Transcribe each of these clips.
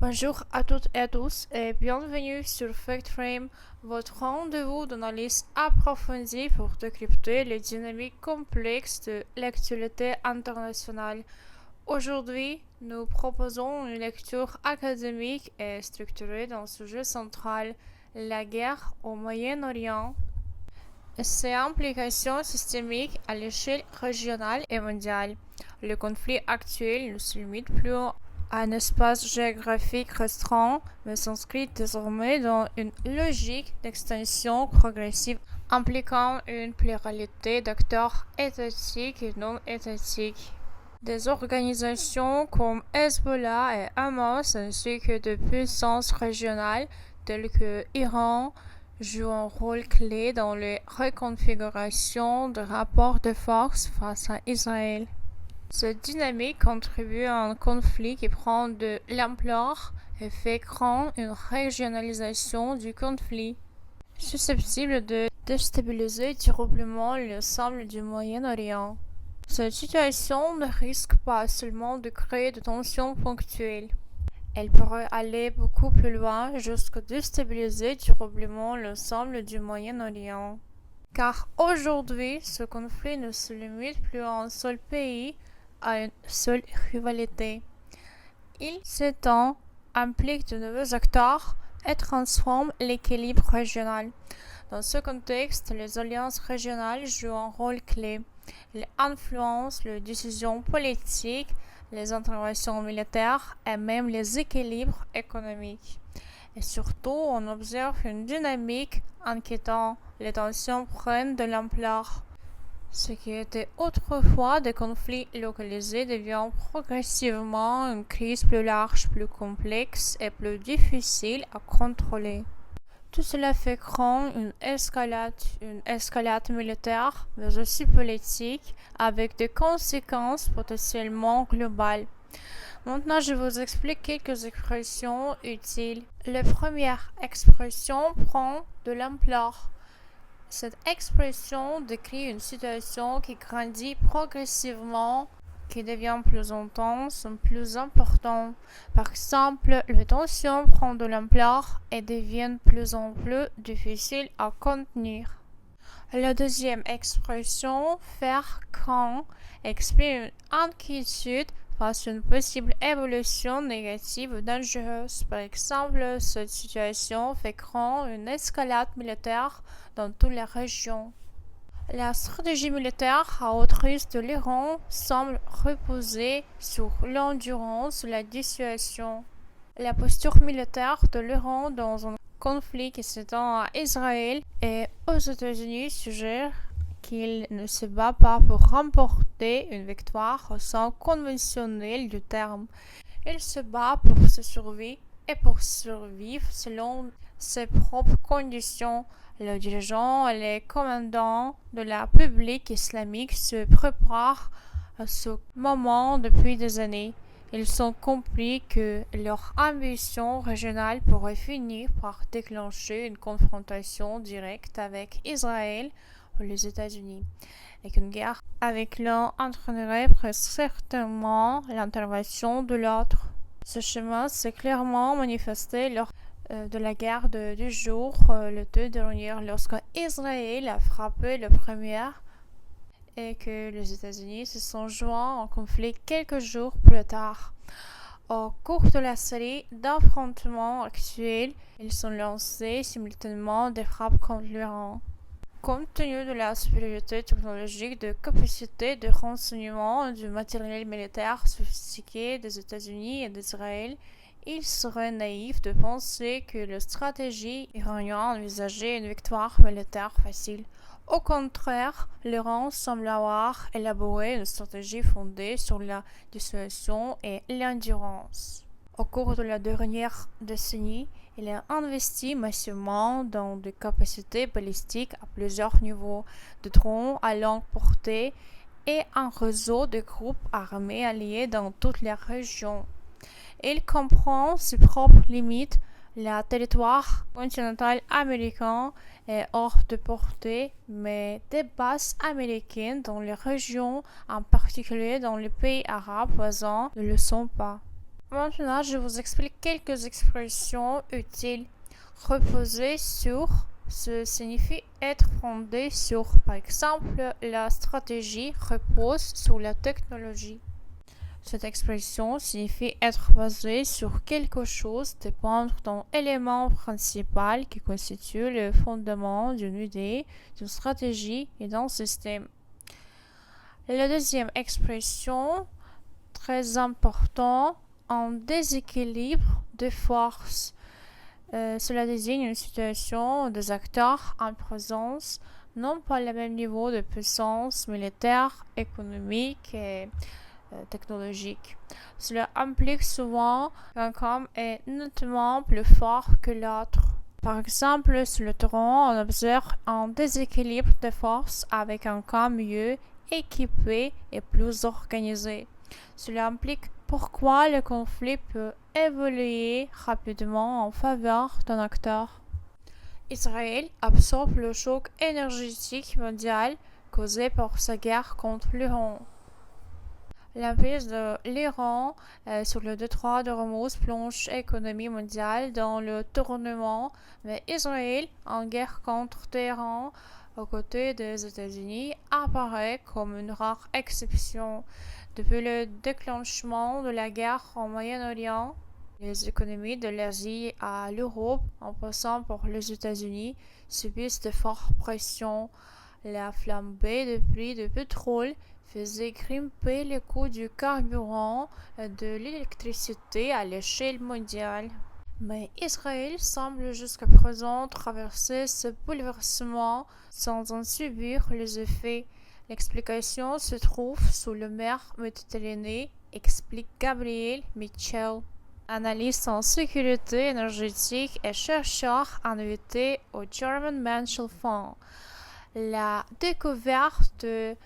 Bonjour à toutes et à tous et bienvenue sur FactFrame, votre rendez-vous d'analyse approfondie pour décrypter les dynamiques complexes de l'actualité internationale. Aujourd'hui, nous proposons une lecture académique et structurée d'un sujet central, la guerre au Moyen-Orient. Ses implications systémiques à l'échelle régionale et mondiale. Le conflit actuel ne se limite plus à un espace géographique restreint, mais s'inscrit désormais dans une logique d'extension progressive impliquant une pluralité d'acteurs étatiques et non étatiques. Des organisations comme Hezbollah et Hamas ainsi que de puissances régionales telles que Iran jouent un rôle clé dans les reconfigurations de rapports de force face à Israël. Cette dynamique contribue à un conflit qui prend de l'ampleur et fait craindre une régionalisation du conflit, susceptible de déstabiliser durablement l'ensemble du Moyen-Orient. Cette situation ne risque pas seulement de créer de tensions ponctuelles. Elle pourrait aller beaucoup plus loin jusqu'à déstabiliser durablement l'ensemble du Moyen-Orient. Car aujourd'hui, ce conflit ne se limite plus à un seul pays, à une seule rivalité. Il s'étend, implique de nouveaux acteurs et transforme l'équilibre régional. Dans ce contexte, les alliances régionales jouent un rôle clé. Elles influencent les décisions politiques, les interventions militaires et même les équilibres économiques. Et surtout, on observe une dynamique inquiétante. Les tensions prennent de l'ampleur. Ce qui était autrefois des conflits localisés devient progressivement une crise plus large, plus complexe et plus difficile à contrôler. Tout cela fait craindre une escalade militaire, mais aussi politique, avec des conséquences potentiellement globales. Maintenant, je vous explique quelques expressions utiles. La première expression prend de l'ampleur. Cette expression décrit une situation qui grandit progressivement, qui devient plus intense, plus importante. Par exemple, les tensions prennent de l'ampleur et deviennent de plus en plus difficiles à contenir. La deuxième expression, faire craindre, exprime une inquiétude face à une possible évolution négative ou dangereuse. Par exemple, cette situation fait craindre une escalade militaire dans toute la région. La stratégie militaire à haute risque de l'Iran semble reposer sur l'endurance de la dissuasion. La posture militaire de l'Iran dans un conflit qui s'étend à Israël et aux États-Unis suggère qu'il ne se bat pas pour remporter une victoire au sens conventionnel du terme. Il se bat pour sa survie et pour survivre selon ses propres conditions. Le dirigeant et les commandants de la République islamique se préparent à ce moment depuis des années. Ils ont compris que leur ambition régionale pourrait finir par déclencher une confrontation directe avec Israël ou les États-Unis, et qu'une guerre avec l'un entraînerait presque certainement l'intervention de l'autre. Ce schéma s'est clairement manifesté lors de la guerre du jour, le 2 dernier, lorsque Israël a frappé le premier et que les États-Unis se sont joints en conflit quelques jours plus tard. Au cours de la série d'affrontements actuels, ils ont lancé simultanément des frappes contre l'Iran. Compte tenu de la supériorité technologique, de capacités de renseignement et du matériel militaire sophistiqué des États-Unis et d'Israël, il serait naïf de penser que la stratégie iranienne envisageait une victoire militaire facile. Au contraire, l'Iran semble avoir élaboré une stratégie fondée sur la dissuasion et l'endurance. Au cours de la dernière décennie, il a investi massivement dans des capacités balistiques à plusieurs niveaux, de drones à longue portée et un réseau de groupes armés alliés dans toute la région. Il comprend ses propres limites. Le territoire continental américain est hors de portée, mais des bases américaines dans les régions, en particulier dans les pays arabes voisins, ne le sont pas. Maintenant, je vous explique quelques expressions utiles. Reposer sur, ce signifie être fondé sur. Par exemple, la stratégie repose sur la technologie. Cette expression signifie être basé sur quelque chose, dépendre d'un élément principal qui constitue le fondement d'une idée, d'une stratégie et d'un système. La deuxième expression, très important, un déséquilibre de force. Cela désigne une situation où des acteurs en présence n'ont pas le même niveau de puissance militaire, économique et technologique. Cela implique souvent qu'un camp est nettement plus fort que l'autre. Par exemple, sur le terrain, on observe un déséquilibre de force avec un camp mieux équipé et plus organisé. Cela implique pourquoi le conflit peut évoluer rapidement en faveur d'un acteur. Israël absorbe le choc énergétique mondial causé par sa guerre contre l'Iran. L'emprise de l'Iran sur le détroit de Hormuz plonge l'économie mondiale dans le tournement, mais Israël, en guerre contre Téhéran, aux côtés des États-Unis, apparaît comme une rare exception. Depuis le déclenchement de la guerre au Moyen-Orient, les économies de l'Asie à l'Europe, en passant par les États-Unis, subissent de fortes pressions. La flambée des prix du pétrole faisait grimper les coûts du carburant et de l'électricité à l'échelle mondiale. Mais Israël semble jusqu'à présent traverser ce bouleversement sans en subir les effets. L'explication se trouve sous la mer Méditerranée, explique Gabriel Mitchell, analyste en sécurité énergétique et chercheur invité au German Marshall Fund. La découverte de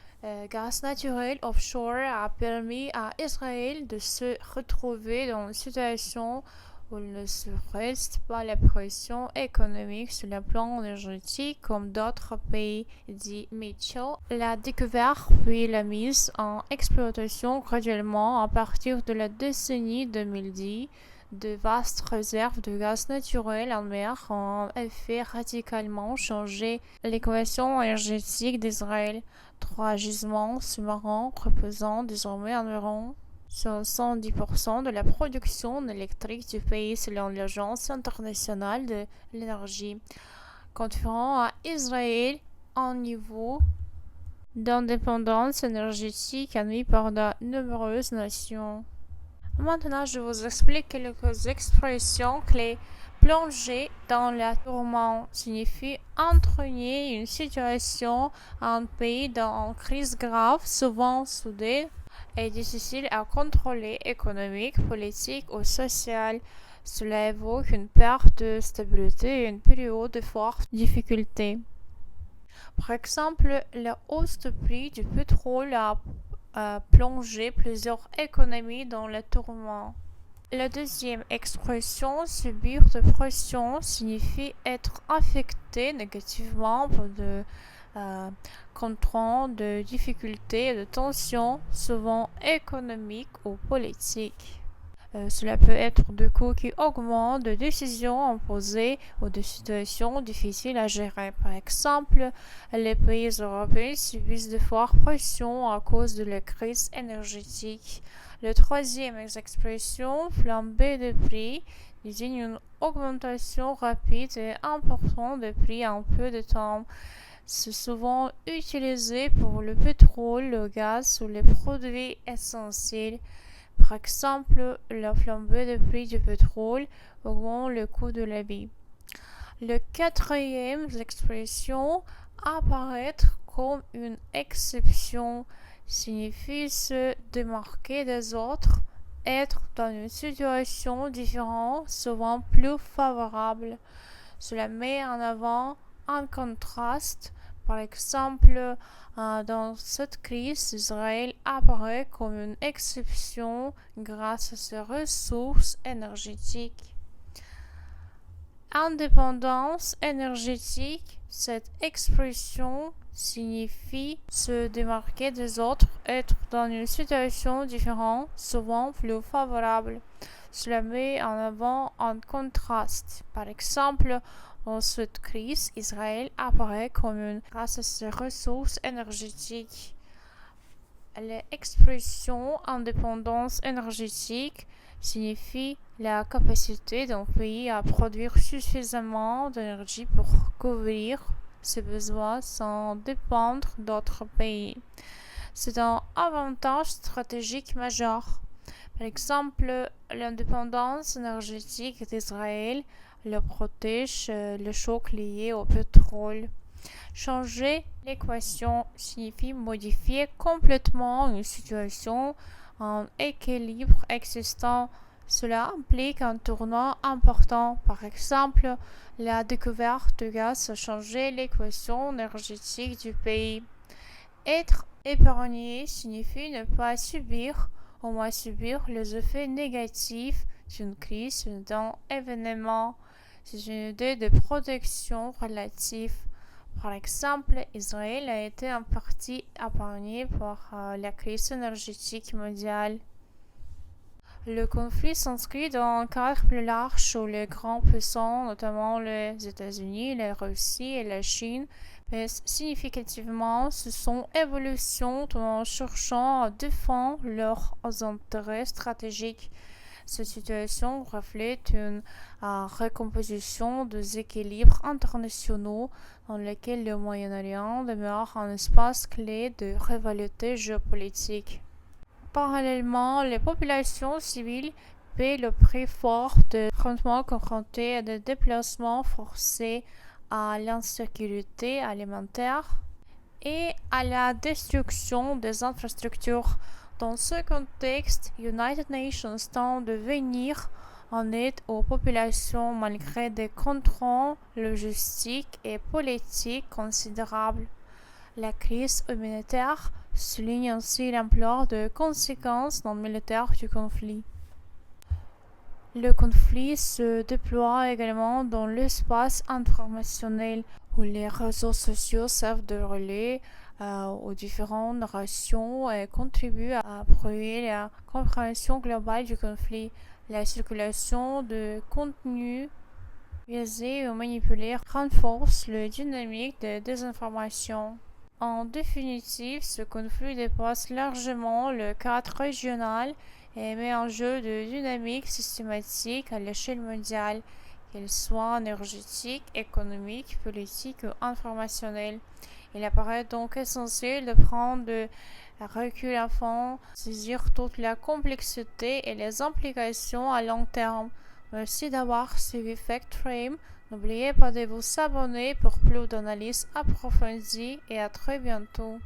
gaz naturel offshore a permis à Israël de se retrouver dans une situation où il ne se reste pas la pression économique sur le plan énergétique comme d'autres pays, dit Mitchell. La découverte puis la mise en exploitation graduellement à partir de la décennie 2010 de vastes réserves de gaz naturel en mer ont en effet radicalement changé l'équation énergétique d'Israël. 3 gisements sous-marins représentent désormais environ 70% de la production électrique du pays selon l'Agence internationale de l'énergie, conférant à Israël un niveau d'indépendance énergétique admis par de nombreuses nations. Maintenant, je vous explique quelques expressions clés. Plonger dans la tourmente signifie entraîner une situation, un pays dans une crise grave, souvent soudaine et difficile à contrôler, économique, politique ou sociale. Cela évoque une perte de stabilité et une période de forte difficulté. Par exemple, la hausse du prix du pétrole a plongé plusieurs économies dans le tourment. La deuxième expression, subir de pression, signifie être affecté négativement par de contraintes, de difficultés et de tensions, souvent économiques ou politiques. Cela peut être de coûts qui augmentent, de décisions imposées ou de situations difficiles à gérer. Par exemple, les pays européens subissent de fortes pressions à cause de la crise énergétique. La troisième expression, flambée de prix, désigne une augmentation rapide et importante des prix en peu de temps. C'est souvent utilisé pour le pétrole, le gaz ou les produits essentiels. Par exemple, la flambée des prix du pétrole augmente le coût de la vie. La quatrième expression, apparaître comme une exception, signifie se démarquer des autres, être dans une situation différente, souvent plus favorable. Cela met en avant un contraste. Par exemple, dans cette crise, Israël apparaît comme une exception grâce à ses ressources énergétiques. Indépendance énergétique, cette expression signifie se démarquer des autres, être dans une situation différente, souvent plus favorable. Cela met en avant un contraste. Par exemple, dans cette crise, Israël apparaît comme une grâce à ses ressources énergétiques. L'expression indépendance énergétique signifie la capacité d'un pays à produire suffisamment d'énergie pour couvrir ses besoins sans dépendre d'autres pays. C'est un avantage stratégique majeur. Par exemple, l'indépendance énergétique d'Israël le protège le choc lié au pétrole. Changer l'équation signifie modifier complètement une situation en équilibre existant. Cela implique un tournant important. Par exemple, la découverte de gaz a changé l'équation énergétique du pays. Être épargné signifie ne pas subir, au moins subir les effets négatifs d'une crise ou d'un événement. C'est une idée de protection relative. Par exemple, Israël a été en partie épargné par la crise énergétique mondiale. Le conflit s'inscrit dans un cadre plus large où les grands puissants, notamment les États-Unis, la Russie et la Chine, pèsent significativement sur son évolution en cherchant à défendre leurs intérêts stratégiques. Cette situation reflète une recomposition des équilibres internationaux dans lequel le Moyen-Orient demeure un espace clé de rivalité géopolitique. Parallèlement, les populations civiles paient le prix fort de affrontements confrontés à des déplacements forcés, à l'insécurité alimentaire et à la destruction des infrastructures. Dans ce contexte, United Nations tente de venir en aide aux populations malgré des contraintes logistiques et politiques considérables. La crise humanitaire souligne ainsi l'ampleur des conséquences non militaires du conflit. Le conflit se déploie également dans l'espace informationnel où les réseaux sociaux servent de relais aux différentes narrations et contribuent à appuyer la compréhension globale du conflit. La circulation de contenus biaisés ou manipulés renforce la dynamique de désinformation. En définitive, ce conflit dépasse largement le cadre régional et met en jeu de dynamiques systématiques à l'échelle mondiale, qu'elles soient énergétiques, économiques, politiques ou informationnelles. Il apparaît donc essentiel de prendre de recul afin de saisir toute la complexité et les implications à long terme. Merci d'avoir suivi FactFrame. N'oubliez pas de vous abonner pour plus d'analyses approfondies et à très bientôt.